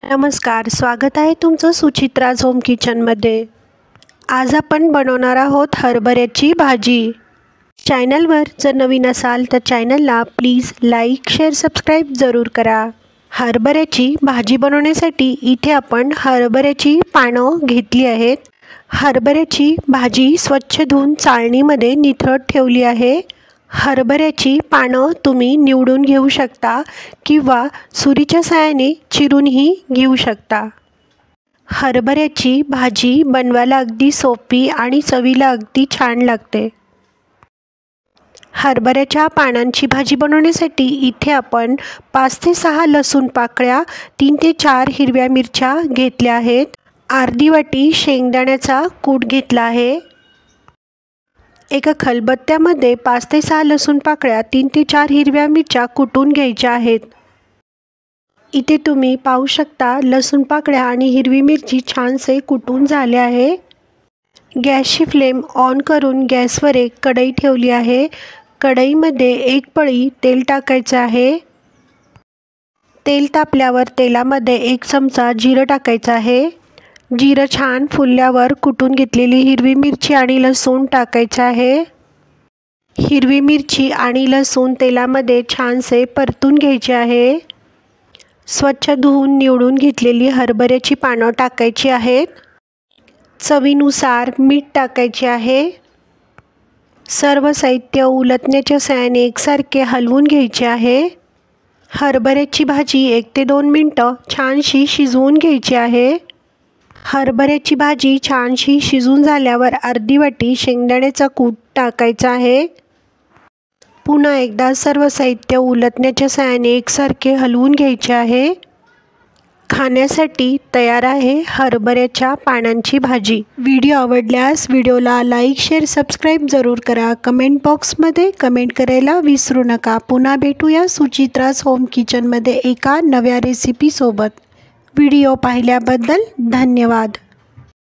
नमस्कार, स्वागत आहे तुमचं सुचित्राज होम किचनमध्ये। आज आपण बनवणार आहोत हरभऱ्याची भाजी। चॅनलवर जर नवीन असाल तर चॅनलला प्लीज लाईक, शेअर, सबस्क्राईब जरूर करा। हरभऱ्याची भाजी बनवण्यासाठी इथे आपण हरभऱ्याची पानं घेतली आहेत। हरभऱ्याची भाजी स्वच्छ धुवून चाळणीमध्ये निथळत ठेवली आहे। हरभऱ्याची पानं तुम्ही निवडून घेऊ शकता किंवा सुरीच्या साहाय्याने चिरूनही घेऊ शकता। हरभऱ्याची भाजी बनवायला अगदी सोपी आणि चवीला अगदी छान लागते। हरभऱ्याच्या पानांची भाजी बनवण्यासाठी इथे आपण 5 ते 6 लसूण पाकळ्या, 3 ते 4 हिरव्या मिरच्या घेतल्या आहेत। अर्धी वाटी शेंगदाण्याचा कूट घेतला आहे। एका खलबत्त्यामध्ये 5 ते 6 लसूण पाकळ्या, 3 ते 4 हिरव्या मिरच्या कुटून घ्यायच्या आहेत। इथे तुम्ही पाहू शकता लसूण पाकळ्या आणि हिरवी मिरची छानसे कुटून झाले आहे। गॅसची फ्लेम ऑन करून गॅसवर एक कढई ठेवली आहे। कढईमध्ये एक पळी तेल टाकायचं आहे। तेल तापल्यावर तेलामध्ये 1 चमचा जिरं टाकायचं आहे। जिरं छान फुलल्यावर कुटून घेतलेली हिरवी मिरची आणि लसूण टाकायचं आहे। हिरवी मिरची आणि लसूण तेलामध्ये छानसे परतून घ्यायचे आहे। स्वच्छ धुवून निवडून घेतलेली हरभऱ्याची पानं टाकायची आहेत। चवीनुसार मीठ टाकायचे आहे। सर्व साहित्य उलटण्याच्या साहाय्याने एकसारखे हलवून घ्यायचे आहे। हरभऱ्याची भाजी 1 ते 2 मिनिटं छानशी शिजवून घ्यायची आहे। हरभऱ्याची भाजी छानशी शिजून झाल्यावर अर्धी वाटी शेंगदाण्याचा कूट टाकायचा आहे। पुन्हा एकदा सर्व साहित्य उलटण्याच्या साहाय्याने एकसारखे हलवून घ्यायचे आहे। खाण्यासाठी तयार आहे हरभऱ्याच्या पानांची भाजी। व्हिडिओ आवडल्यास व्हिडिओला लाईक, शेअर, सबस्क्राईब जरूर करा। कमेंट बॉक्समध्ये कमेंट करायला विसरू नका। पुन्हा भेटूया सुचित्राज होम किचनमध्ये एका नव्या रेसिपीसोबत। व्हिडिओ पाहिल्याबद्दल धन्यवाद।